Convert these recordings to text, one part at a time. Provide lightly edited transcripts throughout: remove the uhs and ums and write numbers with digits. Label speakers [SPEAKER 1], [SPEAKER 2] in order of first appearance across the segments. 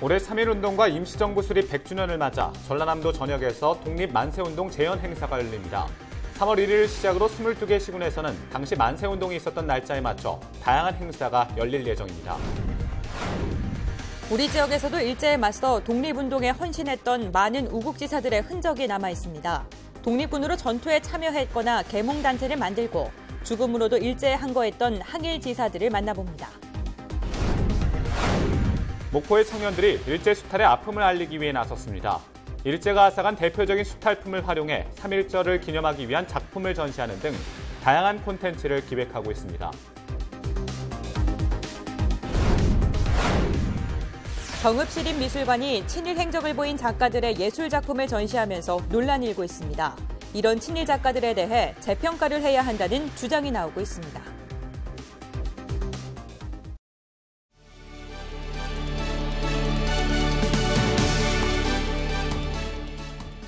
[SPEAKER 1] 올해 3.1운동과 임시정부 수립 100주년을 맞아 전라남도 전역에서 독립만세운동 재현 행사가 열립니다. 3월 1일 시작으로 22개 시군에서는 당시 만세운동이 있었던 날짜에 맞춰 다양한 행사가 열릴 예정입니다.
[SPEAKER 2] 우리 지역에서도 일제에 맞서 독립운동에 헌신했던 많은 우국지사들의 흔적이 남아 있습니다. 독립군으로 전투에 참여했거나 계몽단체를 만들고 죽음으로도 일제에 항거했던 항일지사들을 만나봅니다.
[SPEAKER 1] 목포의 청년들이 일제 수탈의 아픔을 알리기 위해 나섰습니다. 일제가 앗아간 대표적인 수탈품을 활용해 3.1절을 기념하기 위한 작품을 전시하는 등 다양한 콘텐츠를 기획하고 있습니다.
[SPEAKER 2] 정읍시립미술관이 친일 행적을 보인 작가들의 예술 작품을 전시하면서 논란이 일고 있습니다. 이런 친일 작가들에 대해 재평가를 해야 한다는 주장이 나오고 있습니다.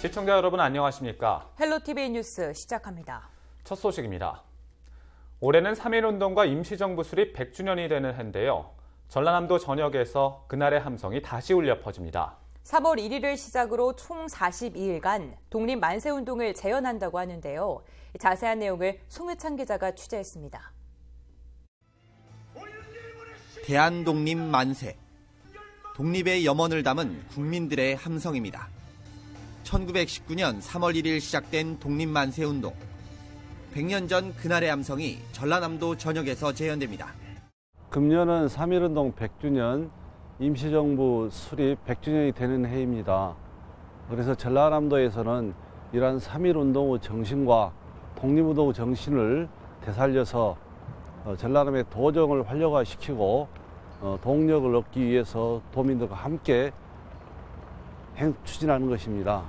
[SPEAKER 1] 시청자 여러분 안녕하십니까?
[SPEAKER 2] 헬로티비 뉴스 시작합니다.
[SPEAKER 1] 첫 소식입니다. 올해는 3.1운동과 임시정부 수립 100주년이 되는 해인데요. 전라남도 전역에서 그날의 함성이 다시 울려 퍼집니다.
[SPEAKER 2] 3월 1일을 시작으로 총 42일간 독립만세운동을 재현한다고 하는데요. 자세한 내용을 송유찬 기자가 취재했습니다.
[SPEAKER 3] 대한독립만세, 독립의 염원을 담은 국민들의 함성입니다. 1919년 3월 1일 시작된 독립만세운동. 100년 전 그날의 함성이 전라남도 전역에서 재현됩니다.
[SPEAKER 4] 금년은 3.1운동 100주년, 임시정부 수립 100주년이 되는 해입니다. 그래서 전라남도에서는 이러한 3.1운동의 정신과 독립운동의 정신을 되살려서 전라남의 도정을 활력화시키고 동력을 얻기 위해서 도민들과 함께 추진하는 것입니다.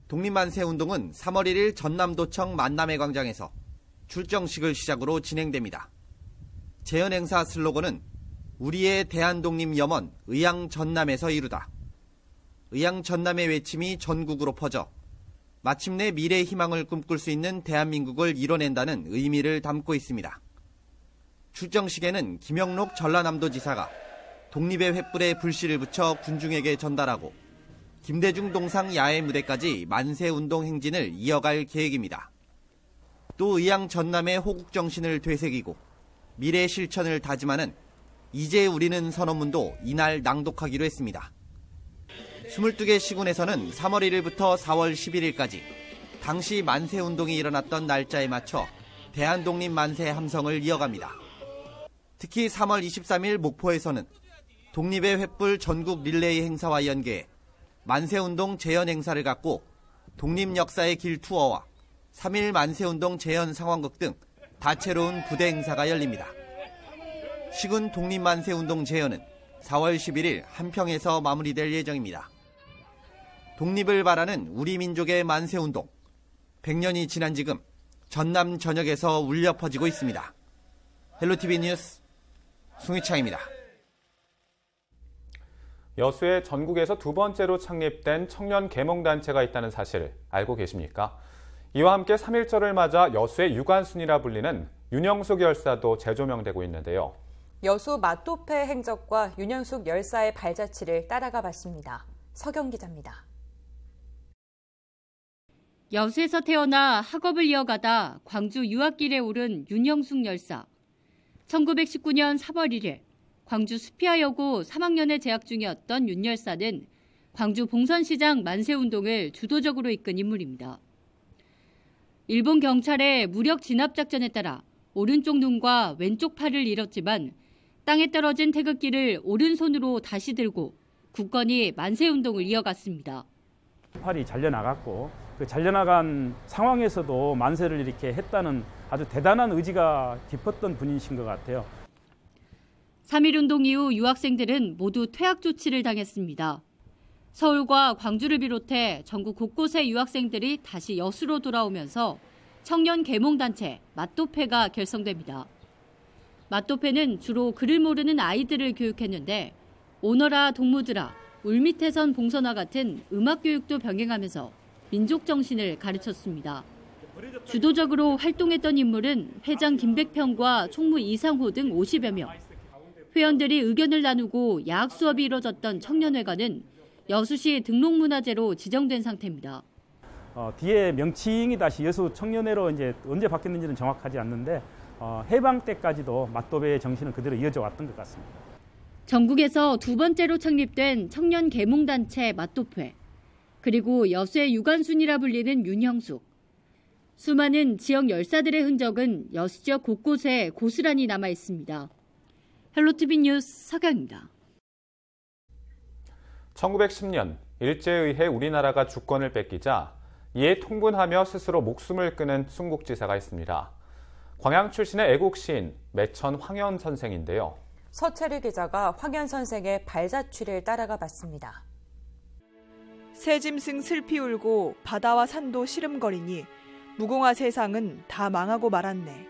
[SPEAKER 3] 독립만세운동은 3월 1일 전남도청 만남회 광장에서 출정식을 시작으로 진행됩니다. 재현 행사 슬로건은 우리의 대한독립 염원 의향전남에서 이루다. 의향전남의 외침이 전국으로 퍼져 마침내 미래의 희망을 꿈꿀 수 있는 대한민국을 이뤄낸다는 의미를 담고 있습니다. 출정식에는 김영록 전라남도지사가 독립의 횃불에 불씨를 붙여 군중에게 전달하고 김대중 동상 야외 무대까지 만세운동 행진을 이어갈 계획입니다. 또 의향전남의 호국정신을 되새기고 미래 실천을 다짐하는 이제 우리는 선언문도 이날 낭독하기로 했습니다. 22개 시군에서는 3월 1일부터 4월 11일까지 당시 만세운동이 일어났던 날짜에 맞춰 대한독립 만세 함성을 이어갑니다. 특히 3월 23일 목포에서는 독립의 횃불 전국 릴레이 행사와 연계해 만세운동 재현 행사를 갖고 독립역사의 길 투어와 3.1 만세운동 재현 상황극 등 다채로운 부대 행사가 열립니다. 시군 독립만세운동 재현은 4월 11일 한평에서 마무리될 예정입니다. 독립을 바라는 우리 민족의 만세운동. 100년이 지난 지금 전남 전역에서 울려 퍼지고 있습니다. 헬로티비 뉴스 송유창입니다.
[SPEAKER 1] 여수에 전국에서 두 번째로 창립된 청년 계몽단체가 있다는 사실 알고 계십니까? 이와 함께 3.1절을 맞아 여수의 유관순이라 불리는 윤영숙 열사도 재조명되고 있는데요.
[SPEAKER 2] 여수 맛도패 행적과 윤영숙 열사의 발자취를 따라가 봤습니다. 서경 기자입니다.
[SPEAKER 5] 여수에서 태어나 학업을 이어가다 광주 유학길에 오른 윤영숙 열사. 1919년 3월 1일 광주 수피아여고 3학년에 재학 중이었던 윤 열사는 광주 봉선시장 만세운동을 주도적으로 이끈 인물입니다. 일본 경찰의 무력 진압작전에 따라 오른쪽 눈과 왼쪽 팔을 잃었지만 땅에 떨어진 태극기를 오른손으로 다시 들고 굳건히 만세운동을 이어갔습니다.
[SPEAKER 6] 팔이 잘려나갔고 그 잘려나간 상황에서도 만세를 이렇게 했다는 아주 대단한 의지가 깊었던 분이신 것 같아요.
[SPEAKER 5] 3.1운동 이후 유학생들은 모두 퇴학 조치를 당했습니다. 서울과 광주를 비롯해 전국 곳곳의 유학생들이 다시 여수로 돌아오면서 청년 계몽단체 맛도패가 결성됩니다. 맛도패는 주로 글을 모르는 아이들을 교육했는데 오너라 동무들아, 울밑에선 봉선화 같은 음악 교육도 병행하면서 민족 정신을 가르쳤습니다. 주도적으로 활동했던 인물은 회장 김백평과 총무 이상호 등 50여 명. 회원들이 의견을 나누고 야학 수업이 이뤄졌던 청년회관은 여수시 등록문화재로 지정된 상태입니다.
[SPEAKER 6] 뒤에 명칭이 다시 여수 청년회로 이제 언제 바뀌었는지는 정확하지 않는데 해방 때까지도 맛도배의 정신은 그대로 이어져 왔던 것 같습니다.
[SPEAKER 5] 전국에서 두 번째로 창립된 청년 계몽단체 맛도회, 그리고 여수의 유관순이라 불리는 윤형숙. 수많은 지역 열사들의 흔적은 여수 지역 곳곳에 고스란히 남아 있습니다. 헬로티비 뉴스 서경입니다.
[SPEAKER 1] 1910년 일제에 의해 우리나라가 주권을 뺏기자 이에 통분하며 스스로 목숨을 끊은 순국지사가 있습니다. 광양 출신의 애국 시인 매천 황현 선생인데요.
[SPEAKER 2] 서채리 기자가 황현 선생의 발자취를 따라가 봤습니다.
[SPEAKER 7] 새짐승 슬피 울고 바다와 산도 시름거리니 무궁화 세상은 다 망하고 말았네.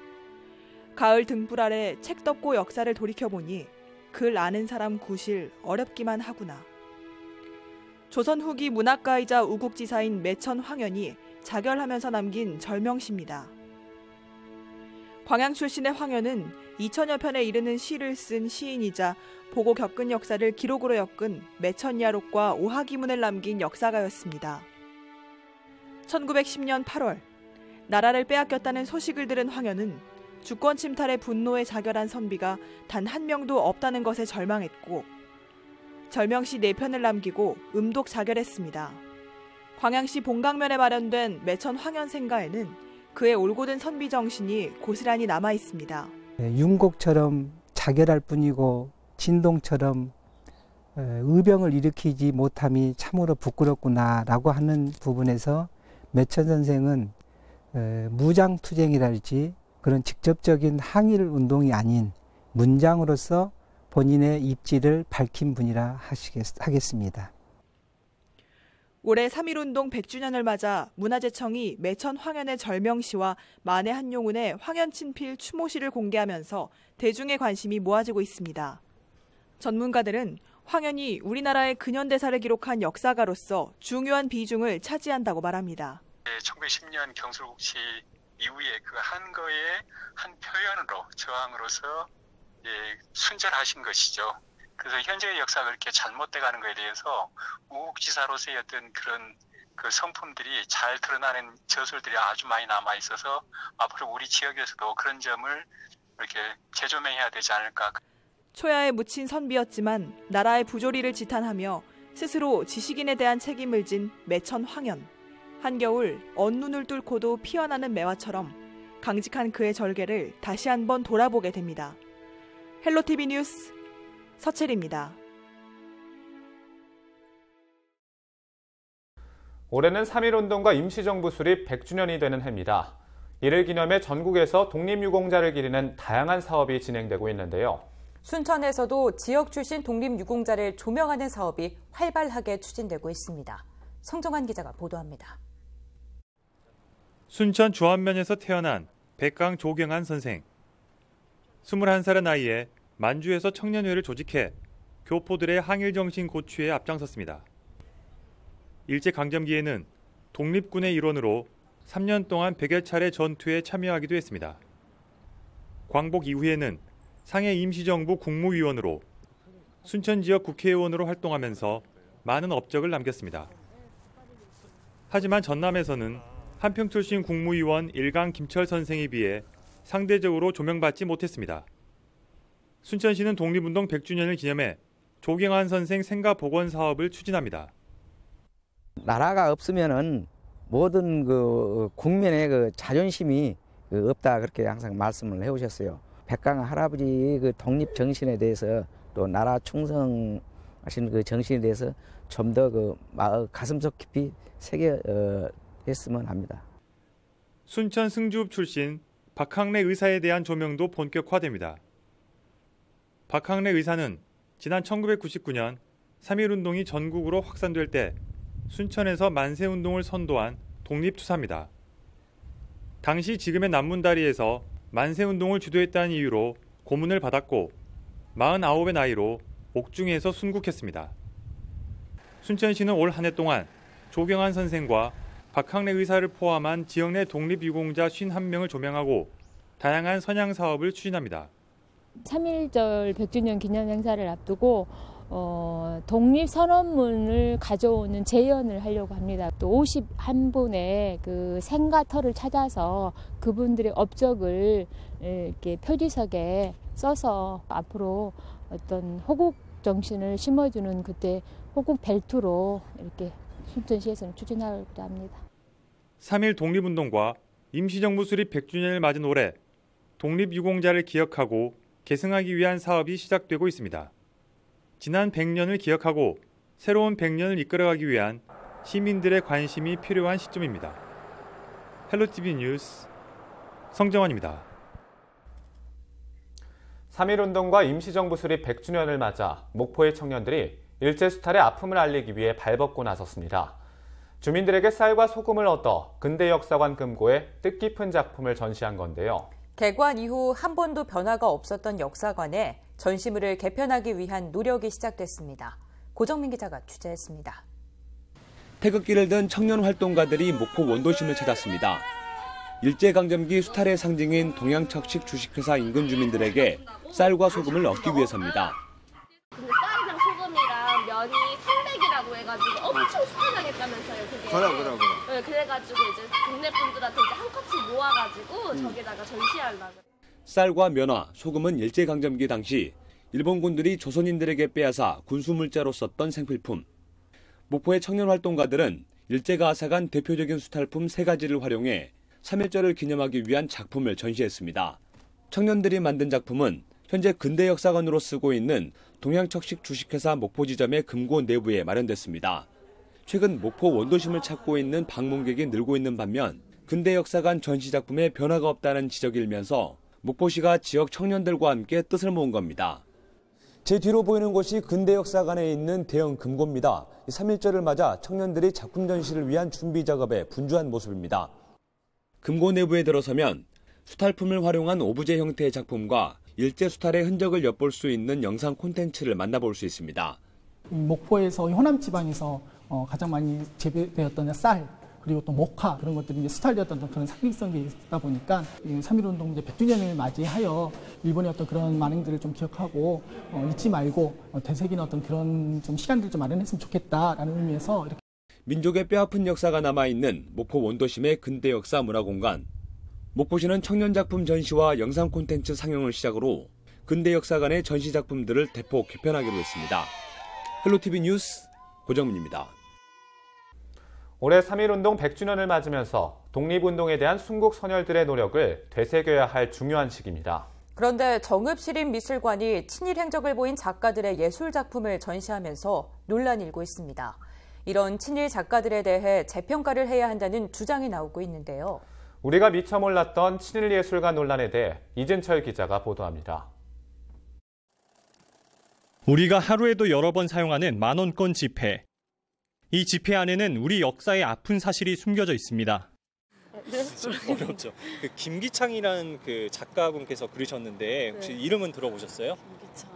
[SPEAKER 7] 가을 등불 아래 책 덮고 역사를 돌이켜보니 글 아는 사람 구실 어렵기만 하구나. 조선 후기 문학가이자 우국지사인 매천 황현이 자결하면서 남긴 절명시입니다. 광양 출신의 황현은 2000여 편에 이르는 시를 쓴 시인이자 보고 겪은 역사를 기록으로 엮은 매천야록과 오하기문을 남긴 역사가였습니다. 1910년 8월 나라를 빼앗겼다는 소식을 들은 황현은 주권 침탈의 분노에 자결한 선비가 단 한 명도 없다는 것에 절망했고 절명시 4편을 남기고 음독 자결했습니다. 광양시 본강면에 마련된 매천 황현 생가에는 그의 올곧은 선비 정신이 고스란히 남아 있습니다.
[SPEAKER 8] 윤곡처럼 자결할 뿐이고 진동처럼 의병을 일으키지 못함이 참으로 부끄럽구나라고 하는 부분에서 매천 선생은 무장투쟁이랄지 그런 직접적인 항일 운동이 아닌 문장으로서 본인의 입지를 밝힌 분이라 하겠습니다.
[SPEAKER 7] 올해 3.1운동 100주년을 맞아 문화재청이 매천 황현의 절명시와 만해 한용운의 황현친필 추모시를 공개하면서 대중의 관심이 모아지고 있습니다. 전문가들은 황현이 우리나라의 근현대사를 기록한 역사가로서 중요한 비중을 차지한다고 말합니다.
[SPEAKER 9] 1910년 경술국시 이후에 그 한거의 한 표현으로 저항으로서 순절하신 것이죠. 그래서 현재의 역사가 그렇게 잘못돼가는 것에 대해서 우국지사로서의 어떤 그런 그 성품들이 잘 드러나는 저술들이 아주 많이 남아 있어서 앞으로 우리 지역에서도 그런 점을 이렇게 재조명해야 되지 않을까.
[SPEAKER 7] 초야에 묻힌 선비였지만 나라의 부조리를 지탄하며 스스로 지식인에 대한 책임을 진 매천 황현. 한겨울 언눈을 뚫고도 피어나는 매화처럼 강직한 그의 절개를 다시 한번 돌아보게 됩니다. 헬로티비 뉴스 서채리입니다.
[SPEAKER 1] 올해는 3.1운동과 임시정부 수립 100주년이 되는 해입니다. 이를 기념해 전국에서 독립유공자를 기리는 다양한 사업이 진행되고 있는데요.
[SPEAKER 2] 순천에서도 지역 출신 독립유공자를 조명하는 사업이 활발하게 추진되고 있습니다. 성정환 기자가 보도합니다.
[SPEAKER 10] 순천 주안면에서 태어난 백강 조경한 선생. 21살의 나이에 만주에서 청년회를 조직해 교포들의 항일정신 고취에 앞장섰습니다. 일제강점기에는 독립군의 일원으로 3년 동안 100여 차례 전투에 참여하기도 했습니다. 광복 이후에는 상해 임시정부 국무위원으로 순천 지역 국회의원으로 활동하면서 많은 업적을 남겼습니다. 하지만 전남에서는 한평 출신 국무위원 일강 김철 선생에 비해 상대적으로 조명받지 못했습니다. 순천시는 독립운동 100주년을 기념해 조경한 선생 생가 복원 사업을 추진합니다.
[SPEAKER 11] 나라가 없으면은 모든 그 국민의 그 자존심이 없다 그렇게 항상 말씀을 해오셨어요. 백강 할아버지 그 독립 정신에 대해서 또 나라 충성하신 그 정신에 대해서 좀 더 그 가슴속 깊이 새겨했으면 합니다.
[SPEAKER 10] 순천 승주읍 출신 박항래 의사에 대한 조명도 본격화됩니다. 박항래 의사는 지난 1999년 3.1운동이 전국으로 확산될 때 순천에서 만세운동을 선도한 독립투사입니다. 당시 지금의 남문다리에서 만세운동을 주도했다는 이유로 고문을 받았고 49의 나이로 옥중에서 순국했습니다. 순천시는 올 한 해 동안 조경한 선생과 박항래 의사를 포함한 지역 내 독립유공자 51명을 조명하고 다양한 선양 사업을 추진합니다.
[SPEAKER 12] 3.1절 100주년 기념 행사를 앞두고 독립선언문을 가져오는 재연을 하려고 합니다. 또 51분의 그 생가터를 찾아서 그분들의 업적을 이렇게 표지석에 써서 앞으로 어떤 호국 정신을 심어주는 그때 호국 벨트로 이렇게 순천시에서는 추진하려고 합니다.
[SPEAKER 10] 3.1 독립운동과 임시정부 수립 100주년을 맞은 올해 독립유공자를 기억하고 계승하기 위한 사업이 시작되고 있습니다. 지난 100년을 기억하고 새로운 100년을 이끌어가기 위한 시민들의 관심이 필요한 시점입니다. 헬로티비 뉴스 성정환입니다.
[SPEAKER 1] 3.1운동과 임시정부 수립 100주년을 맞아 목포의 청년들이 일제수탈의 아픔을 알리기 위해 발벗고 나섰습니다. 주민들에게 쌀과 소금을 얻어 근대역사관 금고에 뜻깊은 작품을 전시한 건데요.
[SPEAKER 2] 개관 이후 한 번도 변화가 없었던 역사관에 전시물을 개편하기 위한 노력이 시작됐습니다. 고정민 기자가 취재했습니다.
[SPEAKER 13] 태극기를 든 청년 활동가들이 목포 원도심을 찾았습니다. 일제강점기 수탈의 상징인 동양척식 주식회사 인근 주민들에게 쌀과 소금을 얻기 위해서입니다.
[SPEAKER 14] 쌀이랑 소금이랑 면이 300이라고 해가지고 엄청 수탈당했다면서요. 그게.
[SPEAKER 15] 그럼.
[SPEAKER 14] 네, 그래가지고 이제 동네 분들한테 이제 한 컵씩 모아가지고 저기다가 전시하려고.
[SPEAKER 13] 쌀과 면화, 소금은 일제강점기 당시 일본군들이 조선인들에게 빼앗아 군수물자로 썼던 생필품. 목포의 청년 활동가들은 일제가 앗아간 대표적인 수탈품 3가지를 활용해 3.1절을 기념하기 위한 작품을 전시했습니다. 청년들이 만든 작품은 현재 근대역사관으로 쓰고 있는 동양척식 주식회사 목포지점의 금고 내부에 마련됐습니다. 최근 목포 원도심을 찾고 있는 방문객이 늘고 있는 반면 근대역사관 전시작품에 변화가 없다는 지적이 일면서 목포시가 지역 청년들과 함께 뜻을 모은 겁니다. 제 뒤로 보이는 곳이 근대역사관에 있는 대형 금고입니다. 3.1절을 맞아 청년들이 작품 전시를 위한 준비 작업에 분주한 모습입니다. 금고 내부에 들어서면 수탈품을 활용한 오브제 형태의 작품과 일제 수탈의 흔적을 엿볼 수 있는 영상 콘텐츠를 만나볼 수 있습니다.
[SPEAKER 16] 목포에서 호남 지방에서 가장 많이 재배되었던 쌀, 그리고 또 목화 그런 것들이 이제 수탈되었던 그런 상징성이 있다 보니까 3.1운동 이제 100주년을 맞이하여 일본의 어떤 그런 만행들을 좀 기억하고 잊지 말고 되새기는 어떤 그런 좀 시간들 좀 마련했으면 좋겠다라는 의미에서 이렇게.
[SPEAKER 13] 민족의 뼈아픈 역사가 남아있는 목포 원도심의 근대역사 문화공간. 목포시는 청년작품 전시와 영상 콘텐츠 상영을 시작으로 근대역사관의 전시작품들을 대폭 개편하기로 했습니다. 헬로티비 뉴스 고정민입니다.
[SPEAKER 1] 올해 3.1운동 100주년을 맞으면서 독립운동에 대한 순국 선열들의 노력을 되새겨야 할 중요한 시기입니다.
[SPEAKER 2] 그런데 정읍시립미술관이 친일 행적을 보인 작가들의 예술작품을 전시하면서 논란이 일고 있습니다. 이런 친일 작가들에 대해 재평가를 해야 한다는 주장이 나오고 있는데요.
[SPEAKER 1] 우리가 미처 몰랐던 친일 예술가 논란에 대해 이진철 기자가 보도합니다.
[SPEAKER 17] 우리가 하루에도 여러 번 사용하는 만원권 지폐. 이 지폐 안에는 우리 역사의 아픈 사실이 숨겨져 있습니다.
[SPEAKER 18] 어렵죠. 그 김기창이라는 그 작가분께서 그리셨는데 혹시 이름은 들어보셨어요?
[SPEAKER 19] 김기창.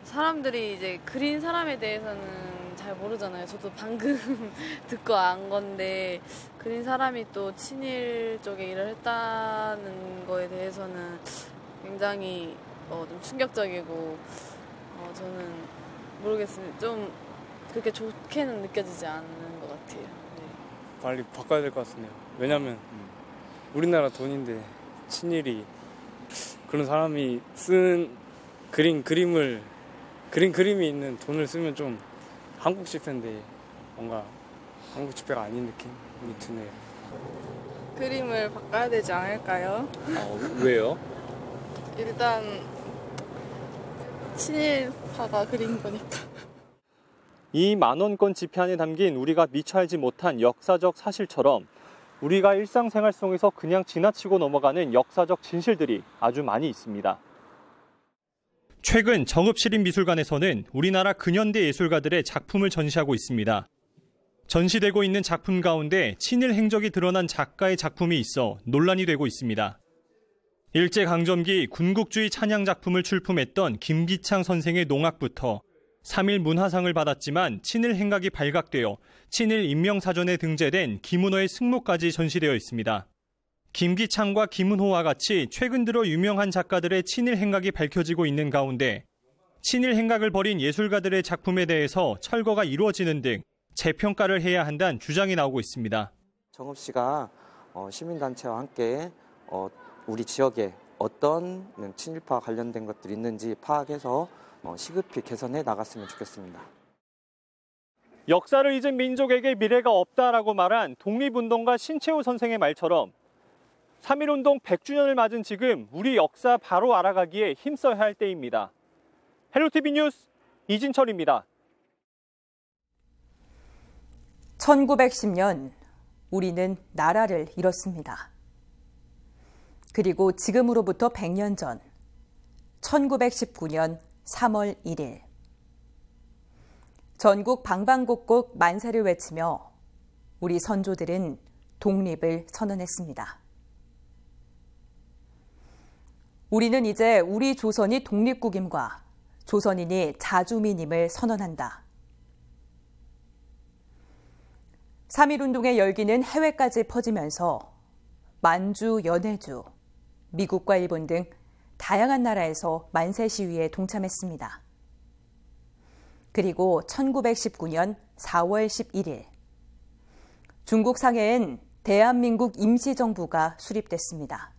[SPEAKER 19] 사람들이 이제 그린 사람에 대해서는 잘 모르잖아요. 저도 방금 듣고 안 건데 그린 사람이 또 친일 쪽에 일을 했다는 거에 대해서는 굉장히 좀 충격적이고 저는 모르겠습니다. 좀 그렇게 좋게는 느껴지지 않는 것 같아요. 네.
[SPEAKER 20] 빨리 바꿔야 될 것 같네요. 왜냐면 우리나라 돈인데 친일이 그런 사람이 쓴 그림이 있는 돈을 쓰면 좀 한국 지폐인데 뭔가 한국 지폐가 아닌 느낌이 드네요.
[SPEAKER 19] 그림을 바꿔야 되지 않을까요?
[SPEAKER 18] 왜요?
[SPEAKER 19] 일단 친일파가 그린 거니까.
[SPEAKER 18] 이 만원권 지폐 안에 담긴 우리가 미처 알지 못한 역사적 사실처럼 우리가 일상생활 속에서 그냥 지나치고 넘어가는 역사적 진실들이 아주 많이 있습니다.
[SPEAKER 17] 최근 정읍시립미술관에서는 우리나라 근현대 예술가들의 작품을 전시하고 있습니다. 전시되고 있는 작품 가운데 친일 행적이 드러난 작가의 작품이 있어 논란이 되고 있습니다. 일제강점기 군국주의 찬양 작품을 출품했던 김기창 선생의 농악부터 3.1 문화상을 받았지만 친일 행각이 발각되어 친일 인명사전에 등재된 김은호의 승모까지 전시되어 있습니다. 김기창과 김은호와 같이 최근 들어 유명한 작가들의 친일 행각이 밝혀지고 있는 가운데 친일 행각을 벌인 예술가들의 작품에 대해서 철거가 이루어지는 등 재평가를 해야 한다는 주장이 나오고 있습니다.
[SPEAKER 15] 정읍 씨가 시민단체와 함께 우리 지역에 어떤 친일파 관련된 것들이 있는지 파악해서 시급히 개선해 나갔으면 좋겠습니다.
[SPEAKER 18] 역사를 잊은 민족에게 미래가 없다라고 말한 독립운동가 신채호 선생의 말처럼 3.1운동 100주년을 맞은 지금 우리 역사 바로 알아가기에 힘써야 할 때입니다. 헬로티비 뉴스 이진철입니다.
[SPEAKER 2] 1910년 우리는 나라를 잃었습니다. 그리고 지금으로부터 100년 전 1919년 3월 1일 전국 방방곡곡 만세를 외치며 우리 선조들은 독립을 선언했습니다. 우리는 이제 우리 조선이 독립국임과 조선인이 자주민임을 선언한다. 3.1운동의 열기는 해외까지 퍼지면서 만주, 연해주, 미국과 일본 등 다양한 나라에서 만세 시위에 동참했습니다. 그리고 1919년 4월 11일 중국 상해엔 대한민국 임시정부가 수립됐습니다.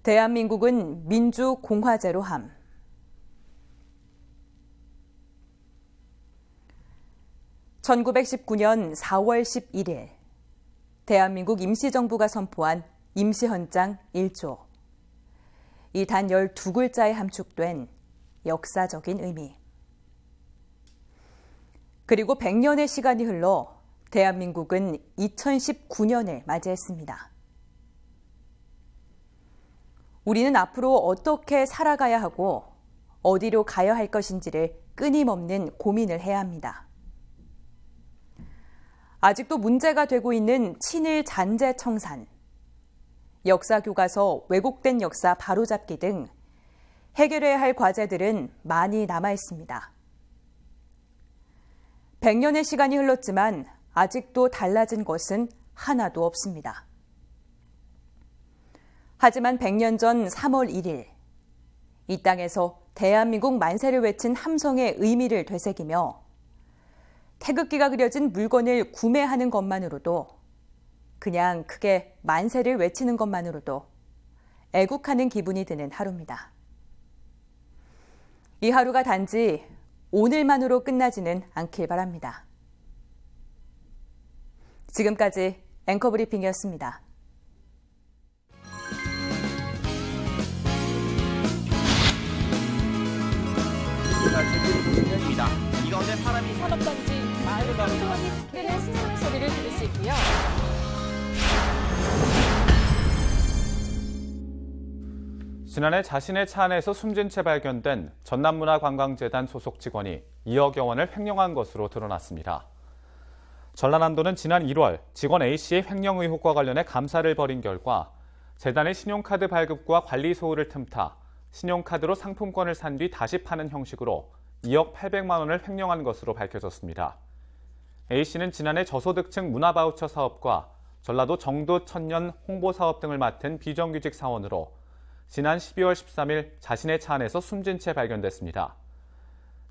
[SPEAKER 2] 대한민국은 민주공화제로 함. (1919년 4월 11일) 대한민국 임시정부가 선포한 임시헌장 1조. 이 단 12글자에 함축된 역사적인 의미. 그리고 100년의 시간이 흘러 대한민국은 2019년을 맞이했습니다. 우리는 앞으로 어떻게 살아가야 하고 어디로 가야 할 것인지를 끊임없는 고민을 해야 합니다. 아직도 문제가 되고 있는 친일 잔재 청산, 역사 교과서 왜곡된 역사 바로잡기 등 해결해야 할 과제들은 많이 남아 있습니다. 100년의 시간이 흘렀지만 아직도 달라진 것은 하나도 없습니다. 하지만 100년 전 3월 1일, 이 땅에서 대한민국 만세를 외친 함성의 의미를 되새기며 태극기가 그려진 물건을 구매하는 것만으로도, 그냥 크게 만세를 외치는 것만으로도 애국하는 기분이 드는 하루입니다. 이 하루가 단지 오늘만으로 끝나지는 않길 바랍니다. 지금까지 앵커 브리핑이었습니다.
[SPEAKER 3] 이 가운데 사람이
[SPEAKER 21] 산업단지 마을 소원이 특별한 신선 소리를 들을 수 있고요.
[SPEAKER 1] 지난해 자신의 차 안에서 숨진 채 발견된 전남문화관광재단 소속 직원이 2억여 원을 횡령한 것으로 드러났습니다. 전라남도는 지난 1월 직원 A씨의 횡령 의혹과 관련해 감사를 벌인 결과 재단의 신용카드 발급과 관리 소홀을 틈타 신용카드로 상품권을 산 뒤 다시 파는 형식으로 2억 800만 원을 횡령한 것으로 밝혀졌습니다. A씨는 지난해 저소득층 문화바우처 사업과 전라도 정도 천년 홍보사업 등을 맡은 비정규직 사원으로 지난 12월 13일 자신의 차 안에서 숨진 채 발견됐습니다.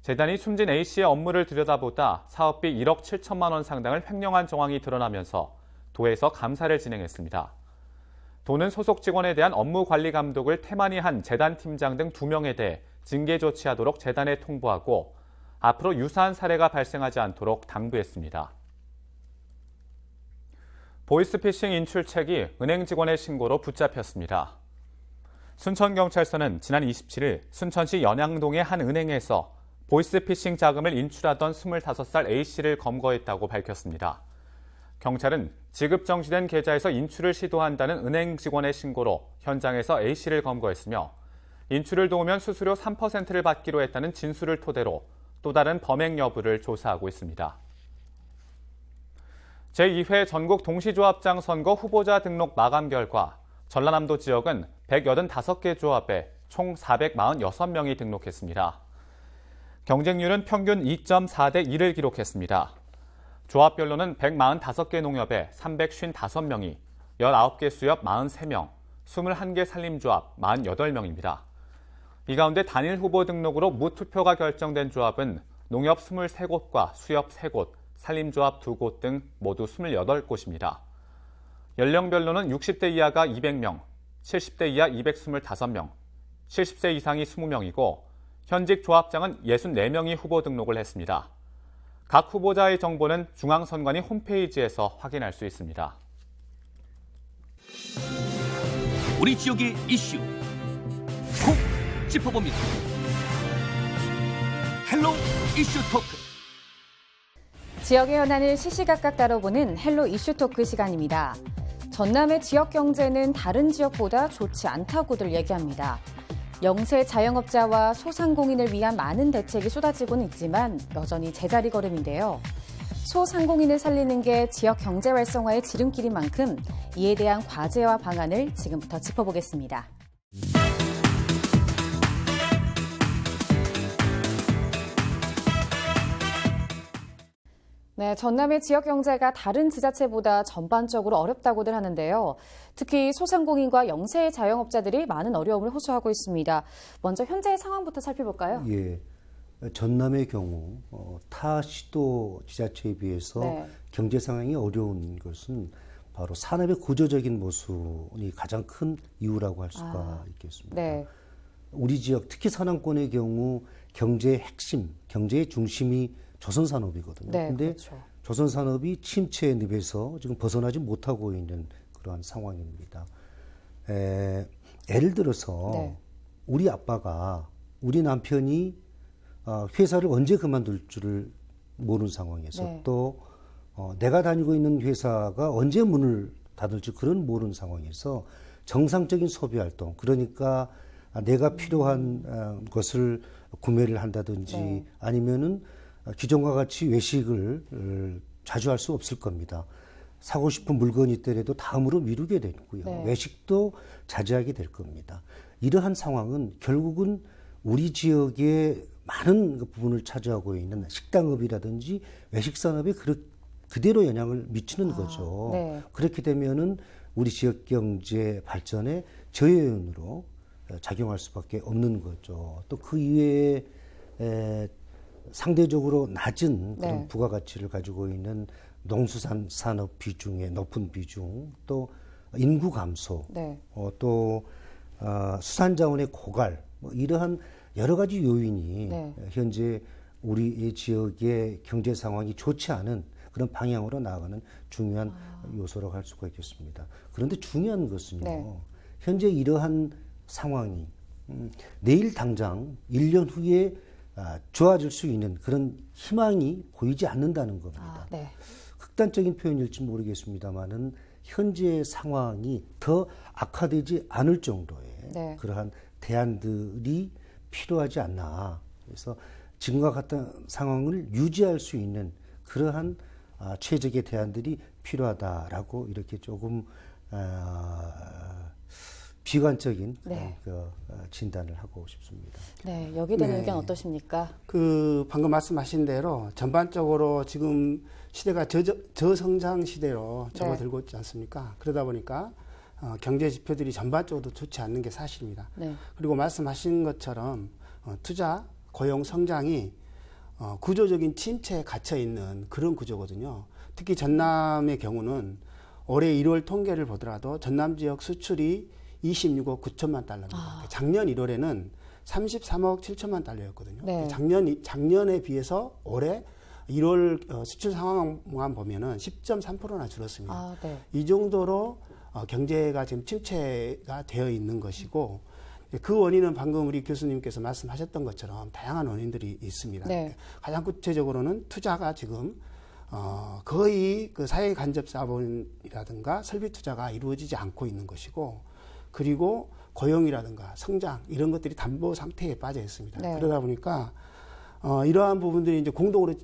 [SPEAKER 1] 재단이 숨진 A씨의 업무를 들여다보다 사업비 1억 7천만 원 상당을 횡령한 정황이 드러나면서 도에서 감사를 진행했습니다. 도는 소속 직원에 대한 업무 관리 감독을 태만히 한 재단 팀장 등 2명에 대해 징계 조치하도록 재단에 통보하고 앞으로 유사한 사례가 발생하지 않도록 당부했습니다. 보이스피싱 인출책이 은행 직원의 신고로 붙잡혔습니다. 순천경찰서는 지난 27일 순천시 연양동의 한 은행에서 보이스피싱 자금을 인출하던 25살 A씨를 검거했다고 밝혔습니다. 경찰은 지급 정지된 계좌에서 인출을 시도한다는 은행 직원의 신고로 현장에서 A씨를 검거했으며 인출을 도우면 수수료 3%를 받기로 했다는 진술을 토대로 또 다른 범행 여부를 조사하고 있습니다. 제2회 전국 동시조합장 선거 후보자 등록 마감 결과 전라남도 지역은 185개 조합에 총 446명이 등록했습니다. 경쟁률은 평균 2.4대 1을 기록했습니다. 조합별로는 145개 농협에 355명이, 19개 수협 43명, 21개 산림조합 48명입니다. 이 가운데 단일 후보 등록으로 무투표가 결정된 조합은 농협 23곳과 수협 3곳, 산림조합 2곳 등 모두 28곳입니다. 연령별로는 60대 이하가 200명, 70대 이하 225명, 70세 이상이 20명이고 현직 조합장은 64명이 후보 등록을 했습니다. 각 후보자의 정보는 중앙선관위 홈페이지에서 확인할 수 있습니다.
[SPEAKER 4] 우리 지역의 이슈 콕 짚어봅니다. 헬로 이슈 토크.
[SPEAKER 22] 지역의 현안을 시시각각 다뤄보는 헬로 이슈 토크 시간입니다. 전남의 지역 경제는 다른 지역보다 좋지 않다고들 얘기합니다. 영세 자영업자와 소상공인을 위한 많은 대책이 쏟아지고는 있지만 여전히 제자리 걸음인데요. 소상공인을 살리는 게 지역 경제 활성화의 지름길인 만큼 이에 대한 과제와 방안을 지금부터 짚어보겠습니다. 네, 전남의 지역 경제가 다른 지자체보다 전반적으로 어렵다고들 하는데요. 특히 소상공인과 영세 자영업자들이 많은 어려움을 호소하고 있습니다. 먼저 현재의 상황부터 살펴볼까요?
[SPEAKER 23] 예, 전남의 경우 타 시도 지자체에 비해서 경제 상황이 어려운 것은 바로 산업의 구조적인 모순이 가장 큰 이유라고 할 수가 있겠습니다. 네. 우리 지역, 특히 서남권의 경우 경제의 핵심, 경제의 중심이 조선산업이거든요. 그런데 그렇죠. 조선산업이 침체의 늪에서 지금 벗어나지 못하고 있는 그러한 상황입니다. 예를 들어서 우리 아빠가, 우리 남편이 회사를 언제 그만둘 줄을 모르는 상황에서 또 내가 다니고 있는 회사가 언제 문을 닫을지 그런 모르는 상황에서 정상적인 소비활동, 그러니까 내가 필요한 것을 구매를 한다든지 아니면은 기존과 같이 외식을 자주 할 수 없을 겁니다. 사고 싶은 물건이 있더라도 다음으로 미루게 되고요. 외식도 자제하게 될 겁니다. 이러한 상황은 결국은 우리 지역의 많은 부분을 차지하고 있는 식당업이라든지 외식산업에 그대로 영향을 미치는 거죠. 그렇게 되면은 우리 지역 경제 발전에 저해연으로 작용할 수밖에 없는 거죠. 또 그 이외에 상대적으로 낮은 그런 부가가치를 가지고 있는 농수산 산업 비중의 높은 비중, 또 인구 감소, 또 수산자원의 고갈, 뭐 이러한 여러 가지 요인이 현재 우리 지역의 경제 상황이 좋지 않은 그런 방향으로 나아가는 중요한 요소라고 할 수가 있겠습니다. 그런데 중요한 것은요, 현재 이러한 상황이 내일 당장 1년 후에 좋아질 수 있는 그런 희망이 보이지 않는다는 겁니다. 극단적인 표현일지 모르겠습니다만은 현재의 상황이 더 악화되지 않을 정도의 그러한 대안들이 필요하지 않나. 그래서 지금과 같은 상황을 유지할 수 있는 그러한 최적의 대안들이 필요하다라고 이렇게 조금 비관적인 진단을 하고 싶습니다.
[SPEAKER 22] 네, 여기에 대한 의견 어떠십니까?
[SPEAKER 24] 방금 말씀하신 대로 전반적으로 지금 시대가 저성장 시대로 접어들고 있지 않습니까? 그러다 보니까 경제 지표들이 전반적으로 좋지 않는 게 사실입니다. 그리고 말씀하신 것처럼 투자, 고용, 성장이 구조적인 침체에 갇혀 있는 그런 구조거든요. 특히 전남의 경우는 올해 1월 통계를 보더라도 전남 지역 수출이 26억 9천만 달러입니다. 작년 1월에는 33억 7천만 달러였거든요. 작년에 비해서 올해 1월 수출 상황만 보면은 10.3%나 줄었습니다. 이 정도로 경제가 지금 침체가 되어 있는 것이고, 그 원인은 방금 우리 교수님께서 말씀하셨던 것처럼 다양한 원인들이 있습니다. 가장 구체적으로는 투자가 지금 거의 그 사회 간접 자본이라든가 설비 투자가 이루어지지 않고 있는 것이고, 그리고 고용이라든가 성장 이런 것들이 담보 상태에 빠져 있습니다. 그러다 보니까 이러한 부분들이 이제 공동으로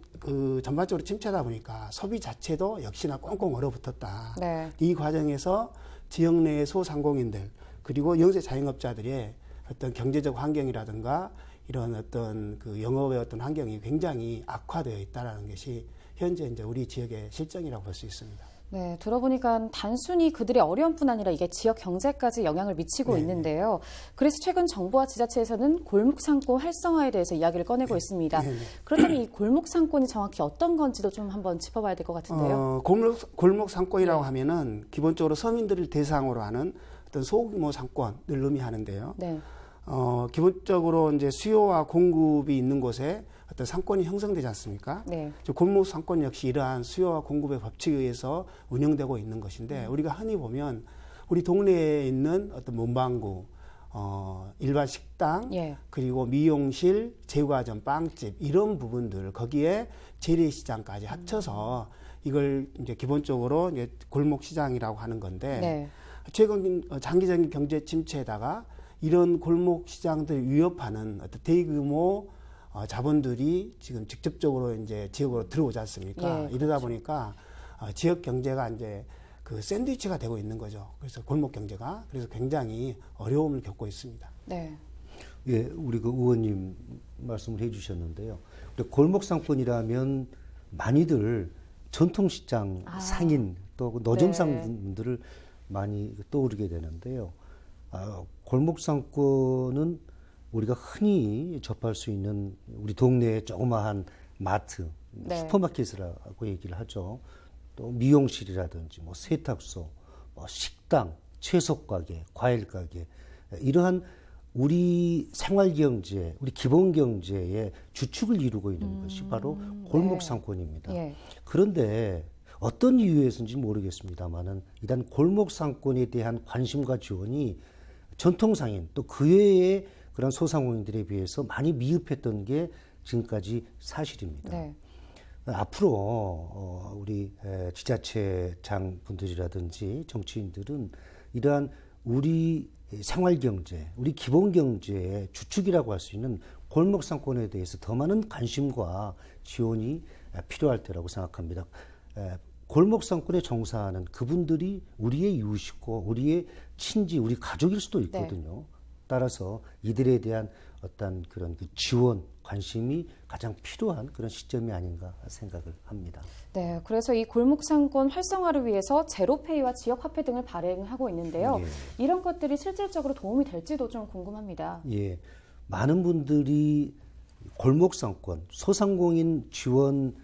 [SPEAKER 24] 전반적으로 침체하다 보니까 소비 자체도 역시나 꽁꽁 얼어붙었다. 이 과정에서 지역 내의 소상공인들 그리고 영세 자영업자들의 어떤 경제적 환경이라든가 이런 어떤 그 영업의 어떤 환경이 굉장히 악화되어 있다라는 것이 현재 이제 우리 지역의 실정이라고 볼 수 있습니다.
[SPEAKER 22] 네, 들어보니까 단순히 그들의 어려움뿐 아니라 이게 지역 경제까지 영향을 미치고 있는데요. 그래서 최근 정부와 지자체에서는 골목 상권 활성화에 대해서 이야기를 꺼내고 있습니다. 그렇다면 이 골목 상권이 정확히 어떤 건지도 좀 한번 짚어봐야 될 것 같은데요.
[SPEAKER 24] 골목 상권이라고 하면은 기본적으로 서민들을 대상으로 하는 어떤 소규모 상권을 의미하는데요.
[SPEAKER 22] 네.
[SPEAKER 24] 기본적으로 이제 수요와 공급이 있는 곳에 어떤 상권이 형성되지 않습니까?
[SPEAKER 22] 네.
[SPEAKER 24] 골목 상권 역시 이러한 수요와 공급의 법칙에 의해서 운영되고 있는 것인데 우리가 흔히 보면 우리 동네에 있는 어떤 문방구, 일반 식당, 그리고 미용실, 제과점, 빵집 이런 부분들 거기에 재래시장까지 합쳐서 이걸 이제 기본적으로 이제 골목 시장이라고 하는 건데 최근 장기적인 경제 침체에다가 이런 골목 시장들을 위협하는 어떤 대규모 자본들이 지금 직접적으로 이제 지역으로 들어오지 않습니까? 이러다 보니까 지역 경제가 이제 그 샌드위치가 되고 있는 거죠. 그래서 골목 경제가 그래서 굉장히 어려움을 겪고 있습니다.
[SPEAKER 22] 네.
[SPEAKER 23] 예, 우리 그 의원님 말씀을 해주셨는데요. 골목 상권이라면 많이들 전통시장 상인 또 노점 상인들을 많이 떠오르게 되는데요. 골목 상권은 우리가 흔히 접할 수 있는 우리 동네의 조그마한 마트, 슈퍼마켓이라고 얘기를 하죠. 또 미용실이라든지 뭐 세탁소, 뭐 식당, 채소가게, 과일가게 이러한 우리 생활경제, 우리 기본경제의 주축을 이루고 있는 것이 바로 골목 상권입니다. 그런데 어떤 이유에서인지 모르겠습니다만은 이런 골목 상권에 대한 관심과 지원이 전통상인 또 그 외의 그런 소상공인들에 비해서 많이 미흡했던 게 지금까지 사실입니다. 앞으로 우리 지자체장 분들이라든지 정치인들은 이러한 우리 생활경제, 우리 기본경제의 주축이라고 할 수 있는 골목상권에 대해서 더 많은 관심과 지원이 필요할 때라고 생각합니다. 골목상권에 종사하는 그분들이 우리의 이웃이고 우리의 친지, 우리 가족일 수도 있거든요. 따라서 이들에 대한 어떤 그런 그 지원, 관심이 가장 필요한 그런 시점이 아닌가 생각을 합니다.
[SPEAKER 22] 네, 그래서 이 골목상권 활성화를 위해서 제로페이와 지역화폐 등을 발행하고 있는데요. 이런 것들이 실질적으로 도움이 될지도 좀 궁금합니다.
[SPEAKER 23] 예, 많은 분들이 골목상권, 소상공인 지원